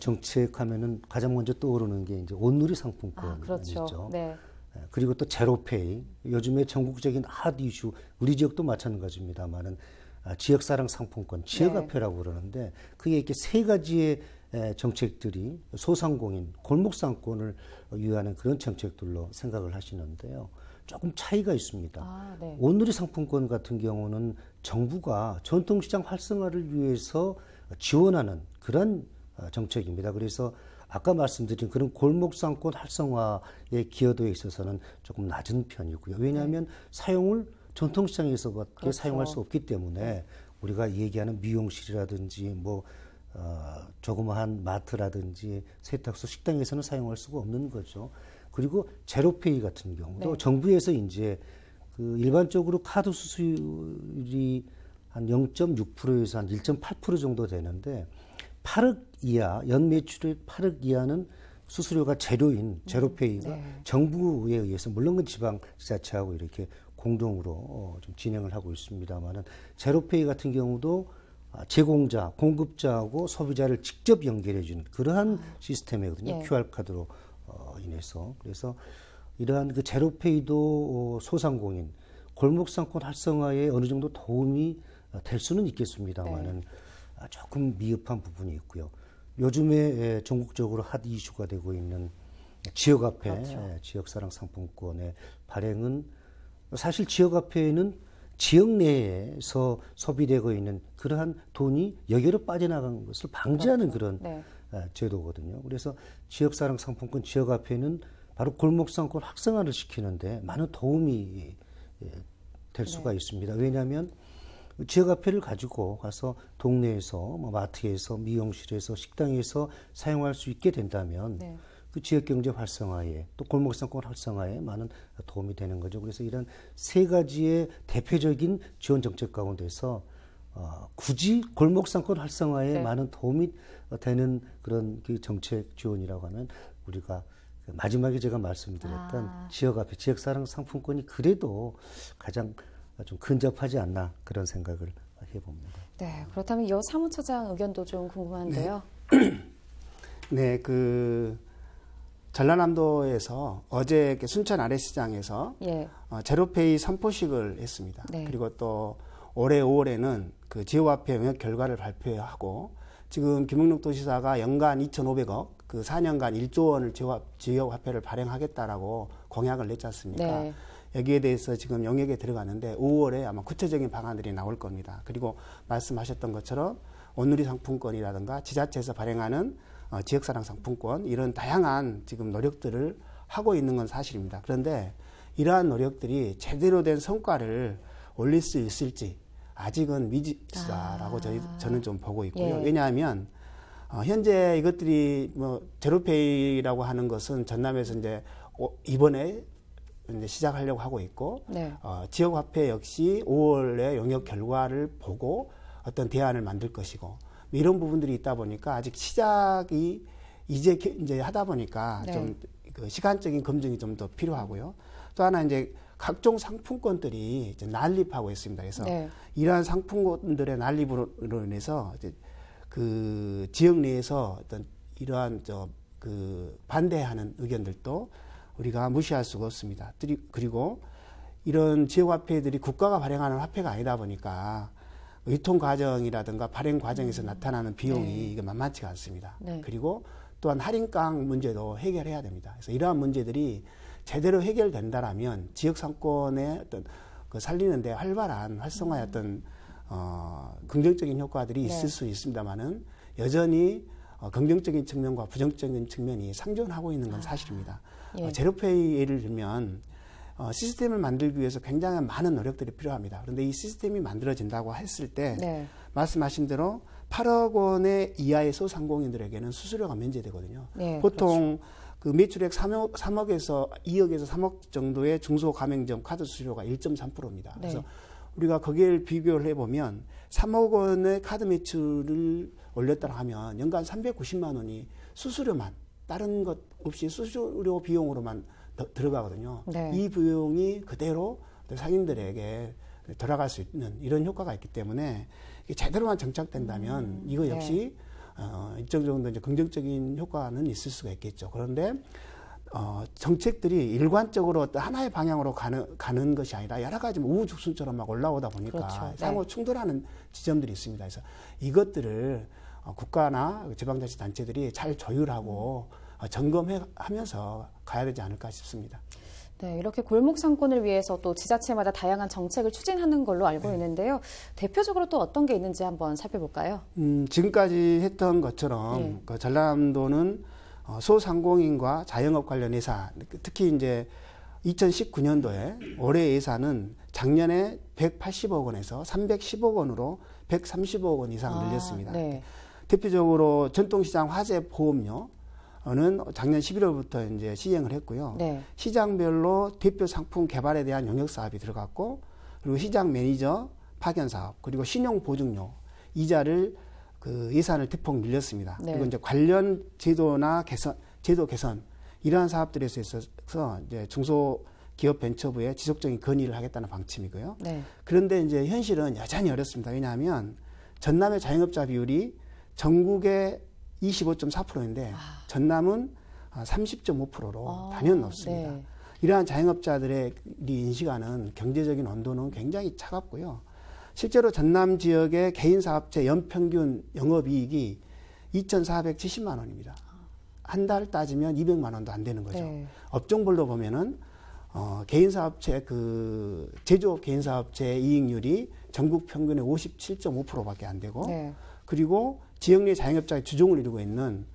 [SPEAKER 23] 정책하면은 가장 먼저 떠오르는 게 이제 온누리 상품권이죠.
[SPEAKER 22] 그렇죠. 네.
[SPEAKER 23] 그리고 또 제로페이, 요즘에 전국적인 핫 이슈, 우리 지역도 마찬가지입니다만은 지역사랑 상품권, 지역화폐라고 그러는데 그게 이렇게 세 가지의 정책들이 소상공인, 골목상권을 위하는 그런 정책들로 생각을 하시는데요. 조금 차이가 있습니다. 온누리 상품권 같은 경우는 정부가 전통시장 활성화를 위해서 지원하는 그런 정책입니다. 그래서 아까 말씀드린 그런 골목상권 활성화의 기여도에 있어서는 조금 낮은 편이고요. 왜냐하면 사용을 전통시장에서밖에 사용할 수 없기 때문에 우리가 얘기하는 미용실이라든지 뭐 조그마한 마트라든지 세탁소, 식당에서는 사용할 수가 없는 거죠. 그리고 제로페이 같은 경우도 정부에서 이제 그 일반적으로 카드 수수율이 한 0.6%에서 한 1.8% 정도 되는데 8억 이하, 연 매출의 8억 이하는 수수료가 제로인 제로페이가 정부에 의해서 물론 그 지방 지자체하고 이렇게 공동으로 좀 진행을 하고 있습니다만은 제로페이 같은 경우도 제공자, 공급자하고 소비자를 직접 연결해 주는 그러한 시스템이거든요. QR카드로 인해서. 그래서 이러한 그 제로페이도 소상공인, 골목상권 활성화에 어느 정도 도움이 될 수는 있겠습니다만은 조금 미흡한 부분이 있고요. 요즘에 전국적으로 핫 이슈가 되고 있는 지역화폐, 지역사랑 상품권의 발행은 사실 지역화폐는 지역 내에서 소비되고 있는 그러한 돈이 여기로 빠져나가는 것을 방지하는 그런 제도거든요. 그래서 지역사랑 상품권, 지역화폐는 바로 골목상권 활성화를 시키는데 많은 도움이 될 수가 있습니다. 왜냐하면 지역화폐를 가지고 가서 동네에서, 뭐 마트에서, 미용실에서, 식당에서 사용할 수 있게 된다면 그 지역경제 활성화에 또 골목상권 활성화에 많은 도움이 되는 거죠. 그래서 이런 세 가지의 대표적인 지원 정책 가운데서 굳이 골목상권 활성화에
[SPEAKER 22] 네.
[SPEAKER 23] 많은 도움이 되는 그런 그 정책 지원이라고 하면 우리가 마지막에 제가 말씀드렸던 지역화폐, 지역사랑 상품권이 그래도 가장 좀 근접하지 않나 그런 생각을 해봅니다.
[SPEAKER 22] 네, 그렇다면 여 사무처장 의견도 좀 궁금한데요.
[SPEAKER 24] 네, 그 전라남도에서 어제 순천 아래시장에서
[SPEAKER 22] 예.
[SPEAKER 24] 제로페이 선포식을 했습니다.
[SPEAKER 22] 네.
[SPEAKER 24] 그리고 또 올해 5월에는 그 지역화폐 영역 결과를 발표하고 지금 김웅록 도지사가 연간 2,500억, 그 4년간 1조 원을 지역화폐를 발행하겠다라고 공약을 냈지 않습니까?
[SPEAKER 22] 네.
[SPEAKER 24] 여기에 대해서 지금 영역에 들어가는데 5월에 아마 구체적인 방안들이 나올 겁니다. 그리고 말씀하셨던 것처럼 온누리 상품권이라든가 지자체에서 발행하는 지역사랑 상품권 이런 다양한 지금 노력들을 하고 있는 건 사실입니다. 그런데 이러한 노력들이 제대로 된 성과를 올릴 수 있을지 아직은 미지수다라고 저는 좀 보고 있고요.
[SPEAKER 22] 예.
[SPEAKER 24] 왜냐하면 현재 이것들이 뭐 제로페이라고 하는 것은 전남에서 이제 이번에 이제 시작하려고 하고 있고
[SPEAKER 22] 네.
[SPEAKER 24] 지역화폐 역시 5월에 영역 결과를 보고 어떤 대안을 만들 것이고 이런 부분들이 있다 보니까 아직 시작이 이제 하다 보니까
[SPEAKER 22] 네.
[SPEAKER 24] 좀 그 시간적인 검증이 좀 더 필요하고요. 또 하나 이제 각종 상품권들이 이제 난립하고 있습니다. 그래서
[SPEAKER 22] 네.
[SPEAKER 24] 이러한 상품권들의 난립으로 인해서 이제 그 지역 내에서 어떤 이러한 그 반대하는 의견들도 우리가 무시할 수가 없습니다. 그리고 이런 지역화폐들이 국가가 발행하는 화폐가 아니다 보니까 유통 과정이라든가 발행 과정에서 나타나는 비용이
[SPEAKER 22] 네.
[SPEAKER 24] 이게 만만치가 않습니다.
[SPEAKER 22] 네.
[SPEAKER 24] 그리고 또한 할인가 문제도 해결해야 됩니다. 그래서 이러한 문제들이 제대로 해결된다라면 지역 상권의 어떤 그 살리는데 활발한 활성화의 어떤 긍정적인 효과들이 있을
[SPEAKER 22] 네.
[SPEAKER 24] 수 있습니다만은 여전히 긍정적인 측면과 부정적인 측면이 상존하고 있는 건 사실입니다.
[SPEAKER 22] 예.
[SPEAKER 24] 제로페이 예를 들면 시스템을 만들기 위해서 굉장히 많은 노력들이 필요합니다. 그런데 이 시스템이 만들어진다고 했을 때
[SPEAKER 22] 네.
[SPEAKER 24] 말씀하신 대로 8억 원의 이하의 소상공인들에게는 수수료가 면제되거든요.
[SPEAKER 22] 네,
[SPEAKER 24] 보통 그 매출액 3억에서 2억에서 3억 정도의 중소가맹점 카드 수수료가 1.3%입니다.
[SPEAKER 22] 네.
[SPEAKER 24] 그래서 우리가 거기에 비교를 해보면 3억 원의 카드 매출을 올렸다 하면 연간 390만 원이 수수료만 다른 것 없이 수수료 비용으로만 들어가거든요.
[SPEAKER 22] 네.
[SPEAKER 24] 이 비용이 그대로 상인들에게 돌아갈 수 있는 이런 효과가 있기 때문에 이게 제대로만 정착된다면 이거 역시 일정 정도 이제 긍정적인 효과는 있을 수가 있겠죠. 그런데 정책들이 일관적으로 어떤 하나의 방향으로 가는 것이 아니라 여러 가지 우후죽순처럼 막 올라오다 보니까
[SPEAKER 22] 그렇죠. 네.
[SPEAKER 24] 상호 충돌하는 지점들이 있습니다. 그래서 이것들을 국가나 지방자치단체들이 잘 조율하고 점검하면서 가야 되지 않을까 싶습니다.
[SPEAKER 22] 네, 이렇게 골목 상권을 위해서 또 지자체마다 다양한 정책을 추진하는 걸로 알고 있는데요. 대표적으로 또 어떤 게 있는지 한번 살펴볼까요?
[SPEAKER 24] 지금까지 했던 것처럼 그 전라남도는 소상공인과 자영업 관련 예산, 특히 이제 2019년도에 올해 예산은 작년에 180억 원에서 310억 원으로 130억 원 이상 늘렸습니다.
[SPEAKER 22] 네.
[SPEAKER 24] 대표적으로 전통시장 화재 보험료 는 작년 11월부터 이제 시행을 했고요.
[SPEAKER 22] 네.
[SPEAKER 24] 시장별로 대표 상품 개발에 대한 영역 사업이 들어갔고, 그리고 시장 매니저 파견 사업, 그리고 신용 보증료 이자를 그 예산을 대폭 늘렸습니다.
[SPEAKER 22] 네.
[SPEAKER 24] 그리고 이제 관련 제도나 제도 개선 이러한 사업들에 있어서 이제 중소기업 벤처부에 지속적인 건의를 하겠다는 방침이고요.
[SPEAKER 22] 네.
[SPEAKER 24] 그런데 이제 현실은 여전히 어렵습니다. 왜냐하면 전남의 자영업자 비율이 전국의 25.4%인데 전남은 30.5%로 단연 높습니다.
[SPEAKER 22] 네.
[SPEAKER 24] 이러한 자영업자들의 인식하는 경제적인 온도는 굉장히 차갑고요. 실제로 전남 지역의 개인사업체 연평균 영업이익이 2,470만 원입니다. 한 달 따지면 200만 원도 안 되는 거죠.
[SPEAKER 22] 네.
[SPEAKER 24] 업종별로 보면은 개인사업체 제조업 개인사업체 이익률이 전국 평균의 57.5%밖에 안 되고
[SPEAKER 22] 네.
[SPEAKER 24] 그리고 지역 내 자영업자의 주종을 이루고 있는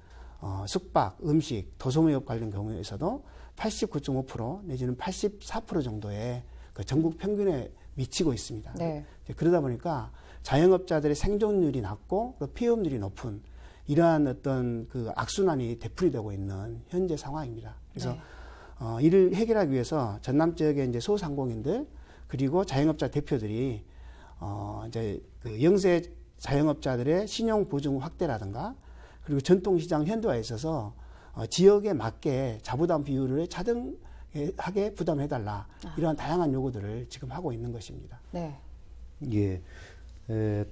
[SPEAKER 24] 숙박, 음식, 도소매업 관련 경우에서도 89.5% 내지는 84% 정도의 그 전국 평균에 미치고 있습니다.
[SPEAKER 22] 네.
[SPEAKER 24] 그러다 보니까 자영업자들의 생존율이 낮고 폐업률이 높은 이러한 어떤 그 악순환이 되풀이되고 있는 현재 상황입니다. 그래서
[SPEAKER 22] 네.
[SPEAKER 24] 이를 해결하기 위해서 전남 지역의 이제 소상공인들 그리고 자영업자 대표들이 이제 그 영세 자영업자들의 신용 보증 확대라든가 그리고 전통시장 현대화에 있어서 지역에 맞게 자부담 비율을 차등하게 부담해달라 이러한 다양한 요구들을 지금 하고 있는 것입니다.
[SPEAKER 22] 네.
[SPEAKER 23] 예.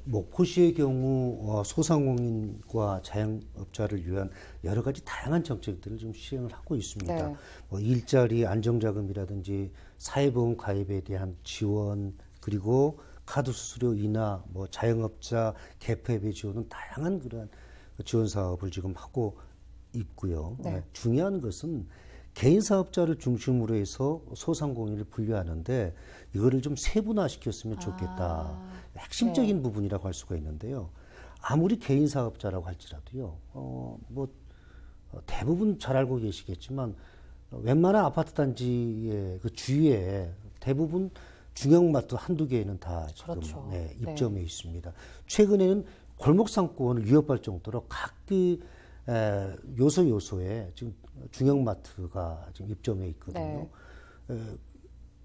[SPEAKER 23] 목포시의 경우 소상공인과 자영업자를 위한 여러 가지 다양한 정책들을 좀 시행을 하고 있습니다.
[SPEAKER 22] 네.
[SPEAKER 23] 뭐 일자리 안정자금이라든지 사회보험 가입에 대한 지원 그리고 카드 수수료 인하, 뭐 자영업자 개폐비 지원은 다양한 그런 지원 사업을 지금 하고 있고요.
[SPEAKER 22] 네.
[SPEAKER 23] 중요한 것은 개인 사업자를 중심으로 해서 소상공인을 분류하는데 이거를 좀 세분화시켰으면 좋겠다. 핵심적인
[SPEAKER 22] 네.
[SPEAKER 23] 부분이라고 할 수가 있는데요. 아무리 개인 사업자라고 할지라도요. 대부분 잘 알고 계시겠지만 웬만한 아파트 단지의 그 주위에 대부분 중형마트 한두 개는 다 지금
[SPEAKER 22] 그렇죠.
[SPEAKER 23] 입점해 있습니다. 최근에는 골목상권을 위협할 정도로 각 요소에 지금 중형마트가 지금 입점해 있거든요.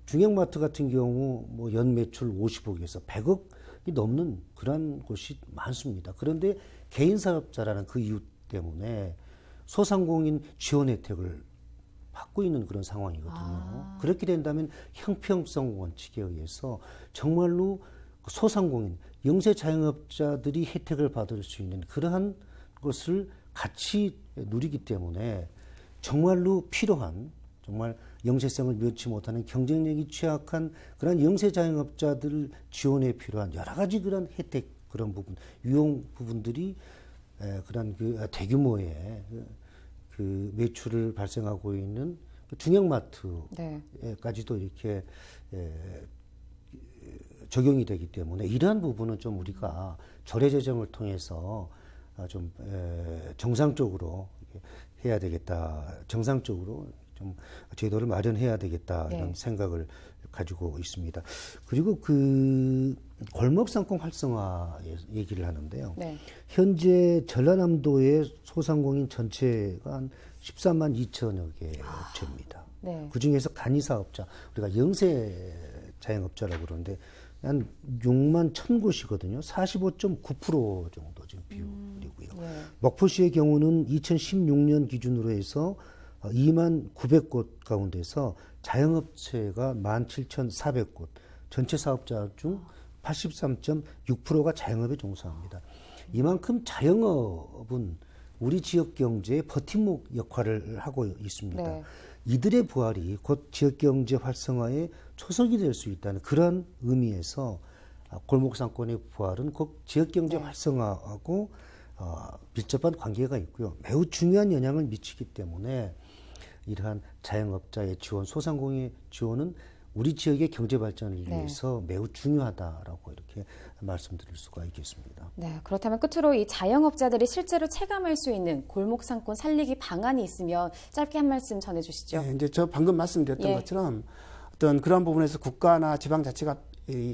[SPEAKER 23] 중형마트 같은 경우 뭐 연 매출 50억에서 100억이 넘는 그런 곳이 많습니다. 그런데 개인 사업자라는 그 이유 때문에 소상공인 지원 혜택을 받고 있는 그런 상황이거든요. 그렇게 된다면 형평성 원칙에 의해서 정말로 소상공인, 영세 자영업자들이 혜택을 받을 수 있는 그러한 것을 같이 누리기 때문에 정말로 필요한, 정말 영세성을 면치 못하는 경쟁력이 취약한 그런 영세 자영업자들 지원에 필요한 여러 가지 그런 혜택, 그런 부분, 유용 부분들이 그런 그 대규모의 그 매출을 발생하고 있는 중형마트까지도 이렇게 적용이 되기 때문에 이러한 부분은 좀 우리가 조례 제정을 통해서 좀 정상적으로 해야 되겠다. 정상적으로 좀 제도를 마련해야 되겠다. 이런 생각을 가지고 있습니다. 그리고 그 골목상권 활성화 얘기를 하는데요. 현재 전라남도의 소상공인 전체가 한 13만 2천여 개 업체입니다. 그중에서 간이사업자, 우리가 영세 자영업자라고 그러는데 한 6만 1,000곳이거든요. 45.9% 정도 지금 비율이고요. 목포시의 경우는 2016년 기준으로 해서 2만 900곳 가운데서 자영업체가 17,400곳, 전체 사업자 중 83.6%가 자영업에 종사합니다. 이만큼 자영업은 우리 지역 경제의 버팀목 역할을 하고 있습니다. 이들의 부활이 곧 지역 경제 활성화에 초석이 될 수 있다는 그런 의미에서 골목상권의 부활은 곧 지역 경제 활성화하고 밀접한 관계가 있고요. 매우 중요한 영향을 미치기 때문에 이러한 자영업자의 지원, 소상공인의 지원은 우리 지역의 경제 발전을 위해서 매우 중요하다라고 이렇게 말씀드릴 수가 있겠습니다.
[SPEAKER 22] 네, 그렇다면 끝으로 이 자영업자들이 실제로 체감할 수 있는 골목상권 살리기 방안이 있으면 짧게 한 말씀 전해주시죠.
[SPEAKER 24] 네, 이제 저 방금 말씀드렸던 것처럼 어떤 그런 부분에서 국가나 지방자치가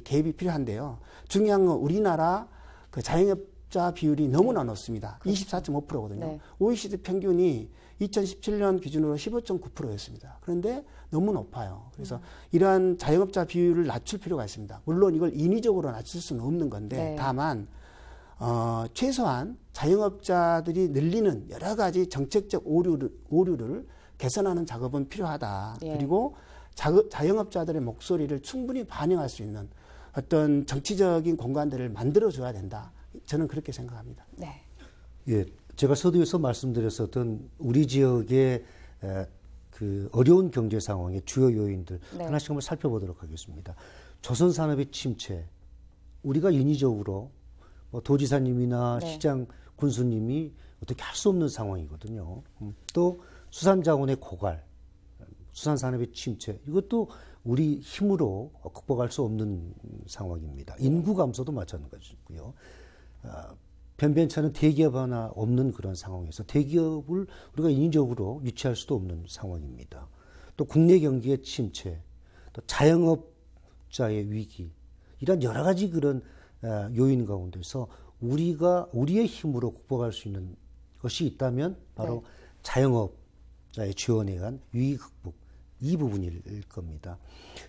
[SPEAKER 24] 개입이 필요한데요. 중요한 건 우리나라 그 자영업자 비율이 너무나 높습니다. 24.5%거든요. OECD 평균이 2017년 기준으로 15.9%였습니다. 그런데 너무 높아요. 그래서 이러한 자영업자 비율을 낮출 필요가 있습니다. 물론 이걸 인위적으로 낮출 수는 없는 건데 다만 최소한 자영업자들이 늘리는 여러 가지 정책적 오류를 개선하는 작업은 필요하다. 그리고 자영업자들의 목소리를 충분히 반영할 수 있는 어떤 정치적인 공간들을 만들어줘야 된다. 저는 그렇게 생각합니다.
[SPEAKER 23] 예, 제가 서두에서 말씀드렸었던 우리 지역의 그 어려운 경제 상황의 주요 요인들 하나씩 한번 살펴보도록 하겠습니다. 조선 산업의 침체, 우리가 인위적으로 도지사님이나 시장 군수님이 어떻게 할 수 없는 상황이거든요. 또 수산자원의 고갈, 수산산업의 침체, 이것도 우리 힘으로 극복할 수 없는 상황입니다. 인구 감소도 마찬가지고요. 변변찮은 대기업 하나 없는 그런 상황에서 대기업을 우리가 인위적으로 유치할 수도 없는 상황입니다. 또 국내 경기의 침체, 또 자영업자의 위기, 이런 여러 가지 그런 요인 가운데서 우리의 힘으로 극복할 수 있는 것이 있다면 바로 자영업자의 지원에 의한 위기 극복, 이 부분일 겁니다.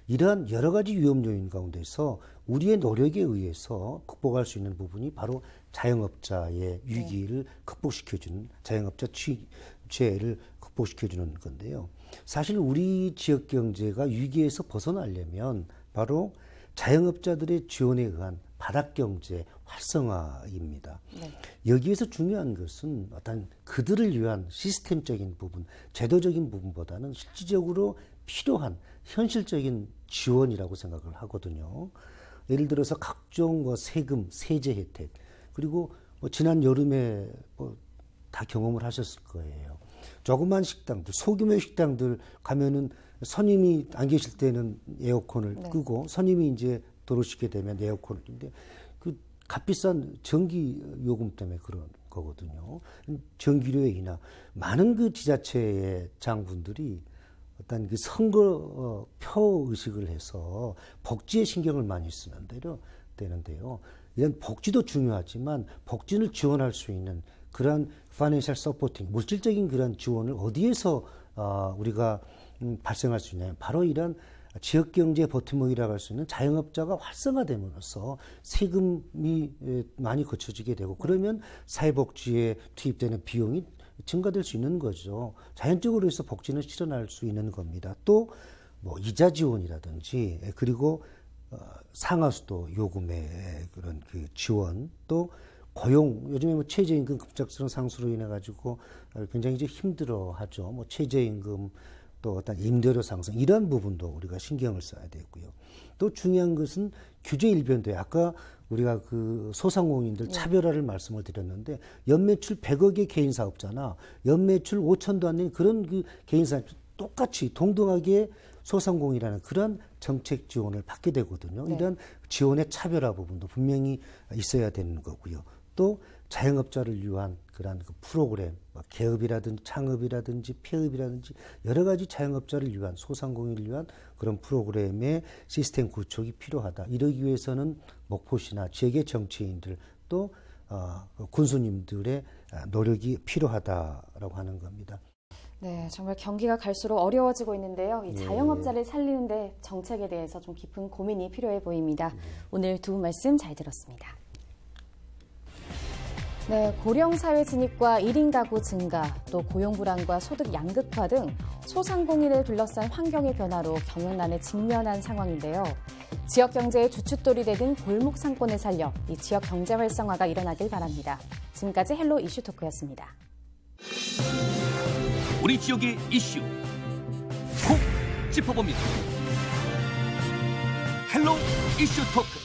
[SPEAKER 23] 이러한 여러 가지 위험 요인 가운데서 우리의 노력에 의해서 극복할 수 있는 부분이 바로 자영업자의 위기를 극복시켜주는, 자영업자 취재를 극복시켜주는 건데요. 사실 우리 지역 경제가 위기에서 벗어나려면 바로 자영업자들의 지원에 의한 바닥경제 활성화입니다. 네. 여기에서 중요한 것은 어떤 그들을 위한 시스템적인 부분, 제도적인 부분보다는 실질적으로 필요한 현실적인 지원이라고 생각을 하거든요. 예를 들어서 각종 세금, 세제 혜택, 그리고 지난 여름에 다 경험을 하셨을 거예요. 조그만 식당들, 소규모 식당들 가면은 손님이 안 계실 때는 에어컨을 네. 끄고 손님이 이제 들어오시게 되면 에어컨을 끄는데 그 값비싼 전기 요금 때문에 그런 거거든요. 전기료 인하 많은 그 지자체의 장분들이 어떤 그 선거표 의식을 해서 복지에 신경을 많이 쓰는 되는데요. 이런 복지도 중요하지만 복지를 지원할 수 있는 그런 파이낸셜 서포팅, 물질적인 그런 지원을 어디에서 우리가 발생할 수 있냐면 바로 이런 지역경제 버팀목이라고 할 수 있는 자영업자가 활성화됨으로써 세금이 많이 거쳐지게 되고 그러면 사회복지에 투입되는 비용이 증가될 수 있는 거죠. 자연적으로 해서 복지는 실현할 수 있는 겁니다. 또 이자 지원이라든지 그리고 상하수도 요금의 그런 그 지원 또 고용, 요즘에 최저임금 급작스러운 상승으로 인해 가지고 굉장히 이제 힘들어하죠. 최저임금 또 어떤 임대료 상승 이런 부분도 우리가 신경을 써야 되고요. 또 중요한 것은 규제 일변도에 아까 우리가 그 소상공인들 차별화를 말씀을 드렸는데 연매출 100억의 개인 사업자나 연매출 5천도 안 되는 그런 그 개인 사업 똑같이 동등하게 소상공인이라는 그런 정책 지원을 받게 되거든요. 네. 이런 지원의 차별화 부분도 분명히 있어야 되는 거고요. 또 자영업자를 위한 그런 그 프로그램, 개업이라든지 창업이라든지 폐업이라든지 여러 가지 자영업자를 위한 소상공인을 위한 그런 프로그램의 시스템 구축이 필요하다. 이러기 위해서는 목포시나 지역의 정치인들 또 군수님들의 노력이 필요하다라고 하는 겁니다.
[SPEAKER 22] 네, 정말 경기가 갈수록 어려워지고 있는데요. 이 자영업자를 살리는데 정책에 대해서 좀 깊은 고민이 필요해 보입니다. 오늘 두 분 말씀 잘 들었습니다. 네, 고령사회 진입과 1인 가구 증가, 또 고용 불안과 소득 양극화 등 소상공인을 둘러싼 환경의 변화로 경영난에 직면한 상황인데요. 지역 경제의 주춧돌이 되는 골목 상권을 살려 이 지역 경제 활성화가 일어나길 바랍니다. 지금까지 헬로 이슈 토크였습니다.
[SPEAKER 4] 우리 지역의 이슈 콕 짚어봅니다. 헬로 이슈 토크.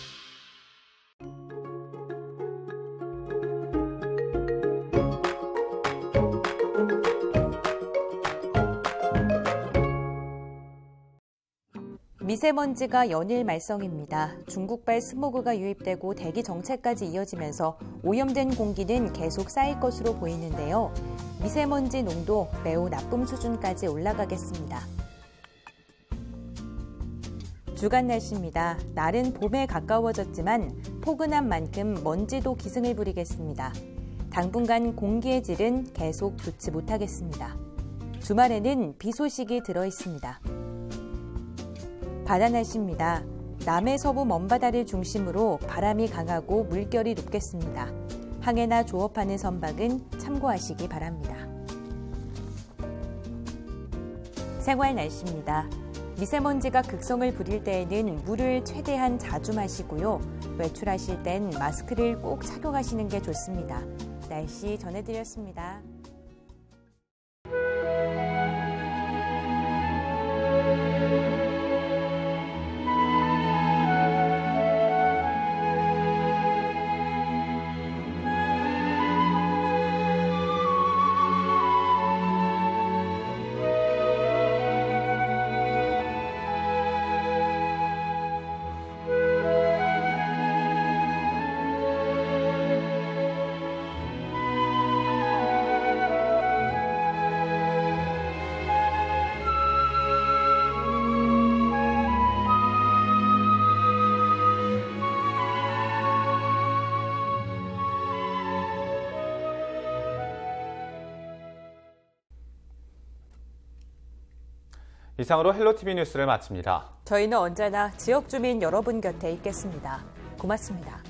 [SPEAKER 2] 미세먼지가 연일 말썽입니다. 중국발 스모그가 유입되고 대기 정체까지 이어지면서 오염된 공기는 계속 쌓일 것으로 보이는데요. 미세먼지 농도 매우 나쁨 수준까지 올라가겠습니다. 주간 날씨입니다. 날은 봄에 가까워졌지만 포근한 만큼 먼지도 기승을 부리겠습니다. 당분간 공기의 질은 계속 좋지 못하겠습니다. 주말에는 비 소식이 들어있습니다. 바다 날씨입니다. 남해 서부 먼바다를 중심으로 바람이 강하고 물결이 높겠습니다. 항해나 조업하는 선박은 참고하시기 바랍니다. 생활 날씨입니다. 미세먼지가 극성을 부릴 때에는 물을 최대한 자주 마시고요. 외출하실 땐 마스크를 꼭 착용하시는 게 좋습니다. 날씨 전해드렸습니다.
[SPEAKER 1] 이상으로 헬로티비 뉴스를 마칩니다.
[SPEAKER 2] 저희는 언제나 지역 주민 여러분 곁에 있겠습니다. 고맙습니다.